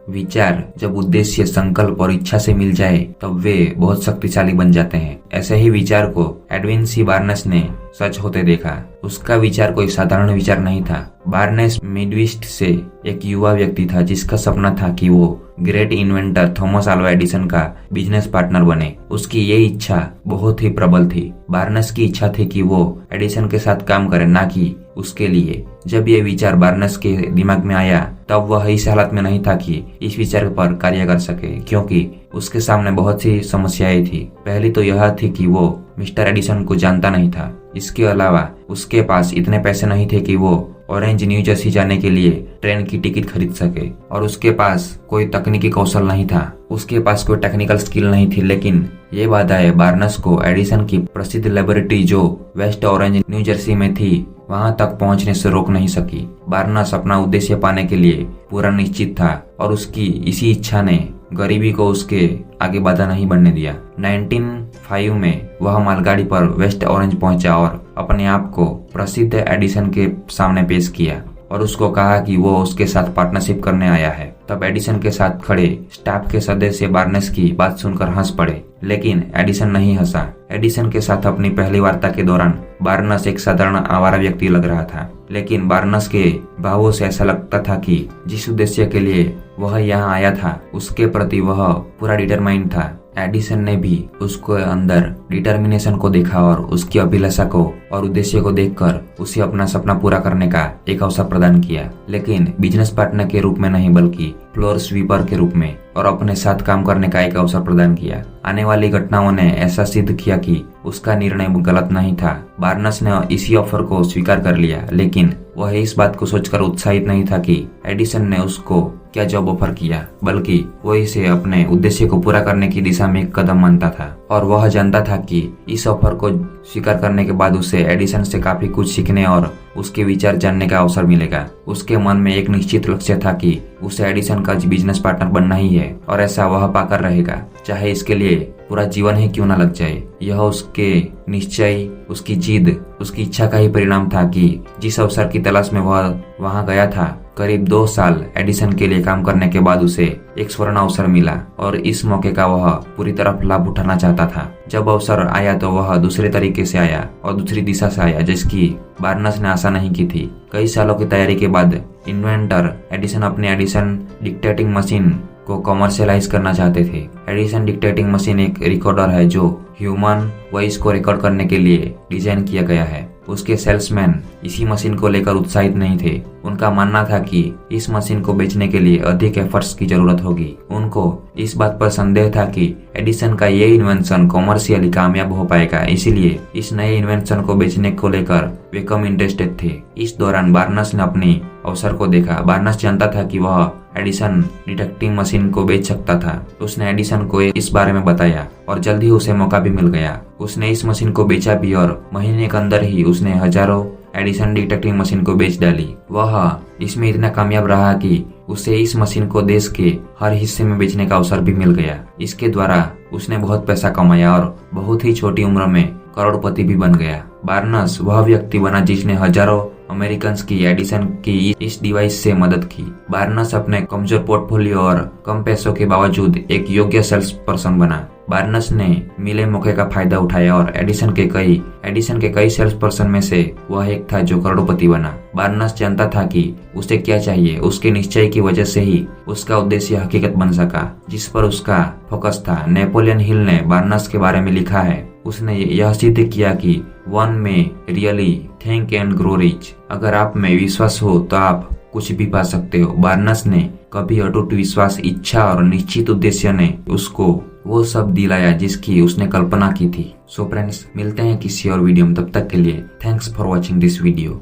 विचार जब उद्देश्य, संकल्प और इच्छा से मिल जाए तब वे बहुत शक्तिशाली बन जाते हैं। ऐसे ही विचार को एडविन सी बार्नेस ने सच होते देखा। उसका विचार कोई साधारण विचार नहीं था। बार्नेस मिडवेस्ट से एक युवा व्यक्ति था जिसका सपना था कि वो great inventor Thomas Alva Edison का बिजनेस पार्टनर बने। उसकी ये इच्छा बहुत ही प्रबल थी। बार्नेस की इच्छा थी कि वो एडिसन के साथ काम करे, ना कि उसके लिए। जब ये विचार बार्नेस के दिमाग में आया तब वह इस हालत में नहीं था कि इस विचार पर कार्य कर सके, क्योंकि उसके सामने बहुत सी समस्याएं थी। पहली तो यह थी कि वो मिस्टर एडिसन को जानता नहीं था। इसके अलावा उसके पास इतने पैसे नहीं थे कि वो ऑरेंज न्यू जर्सी जाने के लिए ट्रेन की टिकट खरीद सके, और उसके पास कोई तकनीकी कौशल नहीं था। उसके पास कोई टेक्निकल स्किल नहीं थी। लेकिन ये बाधाएं बार्नेस को एडिसन की प्रसिद्ध लेबोरेटरी जो वेस्ट ऑरेंज न्यू जर्सी में थी वहां तक पहुंचने से रोक नहीं सकी। बार्नेस अपना उद्देश्य पाने के लिए पूरा निश्चित था और उसकी इसी इच्छा ने गरीबी को उसके आगे बाधा नहीं बढ़ने दिया। 1905 में वह मालगाड़ी पर वेस्ट ऑरेंज पहुंचा और अपने आप को प्रसिद्ध एडिसन के सामने पेश किया और उसको कहा कि वो उसके साथ पार्टनरशिप करने आया है। तब एडिसन के साथ खड़े स्टाफ के सदस्य बार्नेस की बात सुनकर हंस पड़े, लेकिन एडिसन नहीं हंसा। एडिसन के साथ अपनी पहली वार्ता के दौरान बार्नेस एक साधारण आवारा व्यक्ति लग रहा था, लेकिन बार्नेस के भावों से ऐसा लगता था कि जिस उद्देश्य के लिए वह यहाँ आया था उसके प्रति वह पूरा डिटरमाइंड था। एडिसन ने भी उसको अंदर डिटर्मिनेशन को देखा और उसकी अभिलाषा को और उद्देश्य को देखकर उसे अपना सपना पूरा करने का एक अवसर प्रदान किया, लेकिन बिजनेस पार्टनर के रूप में नहीं बल्कि फ्लोर स्वीपर के रूप में, और अपने साथ काम करने का एक अवसर प्रदान किया। आने वाली घटनाओं ने ऐसा सिद्ध किया कि उसका निर्णय गलत नहीं था। बार्नेस ने इसी ऑफर को स्वीकार कर लिया, लेकिन वह इस बात को सोचकर उत्साहित नहीं था कि एडिसन ने उसको क्या जॉब ऑफर किया, बल्कि वो इसे अपने उद्देश्य को पूरा करने की दिशा में एक कदम मानता था। और वह जानता था कि इस ऑफर को स्वीकार करने के बाद उसे एडिसन से काफी कुछ सीखने और उसके विचार जानने का अवसर मिलेगा। उसके मन में एक निश्चित लक्ष्य था कि उसे एडिसन का बिजनेस पार्टनर बनना ही है, और ऐसा वह पाकर रहेगा, चाहे इसके लिए पूरा जीवन ही क्यों न लग जाए। यह उसके निश्चय, उसकी जिद, उसकी इच्छा का ही परिणाम था कि जिस अवसर की तलाश में वह वहां गया था, करीब 2 साल एडिसन के लिए काम करने के बाद उसे एक स्वर्ण अवसर मिला और इस मौके का वह पूरी तरह लाभ उठाना चाहता था। जब अवसर आया तो वह दूसरे तरीके से आया और दूसरी दिशा से आया, जिसकी बार्नेस ने आशा नहीं की थी। कई सालों की तैयारी के बाद इन्वेंटर एडिसन अपने एडिसन डिक्टेटिंग मशीन को कमर्शियलाइज करना चाहते थे। एडिसन डिक्टेटिंग मशीन एक रिकॉर्डर है जो ह्यूमन वॉइस को रिकॉर्ड करने के लिए डिजाइन किया गया है। उसके सेल्समैन इसी मशीन को लेकर उत्साहित नहीं थे। उनका मानना था कि इस मशीन को बेचने के लिए अधिक एफर्ट्स की जरूरत होगी। उनको इस बात पर संदेह था कि एडिसन का ये इन्वेंशन कॉमर्शियली कामयाब हो पाएगा, इसीलिए इस नए इन्वेंशन को बेचने को लेकर वे कम इंटरेस्टेड थे। इस दौरान बार्नेस ने अपनी अवसर को देखा। बार्नेस जानता था कि वह एडिसन डिटेक्टिंग मशीन को बेच सकता था। उसने एडिसन को इस बारे में बताया और जल्द ही उसे मौका भी मिल गया। उसने इस मशीन को बेचा भी और महीने के अंदर ही उसने हजारों एडिसन डिटेक्टिंग मशीन को बेच डाली। वह इसमें इतना कामयाब रहा कि उसे इस मशीन को देश के हर हिस्से में बेचने का अवसर भी मिल गया। इसके द्वारा उसने बहुत पैसा कमाया और बहुत ही छोटी उम्र में करोड़पति भी बन गया। बार्नेस वह व्यक्ति बना जिसने हजारों अमेरिकन की एडिसन की इस डिवाइस से मदद की। बार्नेस अपने कमजोर पोर्टफोलियो और कम पैसों के बावजूद एक योग्य सेल्स पर्सन बना। बार्नेस ने मिले मौके का फायदा उठाया और एडिसन के कई सेल्स पर्सन में से वह एक था जो करोड़पति बना। बार्नेस जानता था कि उसे क्या चाहिए। उसके निश्चय की वजह से ही उसका उद्देश्य हकीकत बन सका, जिस पर उसका फोकस था। नेपोलियन हिल ने बार्नेस के बारे में लिखा है, उसने यह सिद्ध किया कि वन में really think and grow rich. अगर आप में विश्वास हो तो आप कुछ भी पा सकते हो। बार्नेस ने कभी अटूट विश्वास, इच्छा और निश्चित उद्देश्य ने उसको वो सब दिलाया जिसकी उसने कल्पना की थी। सो फ्रेंड्स, मिलते हैं किसी और वीडियो में। तब तक के लिए thanks for watching this video.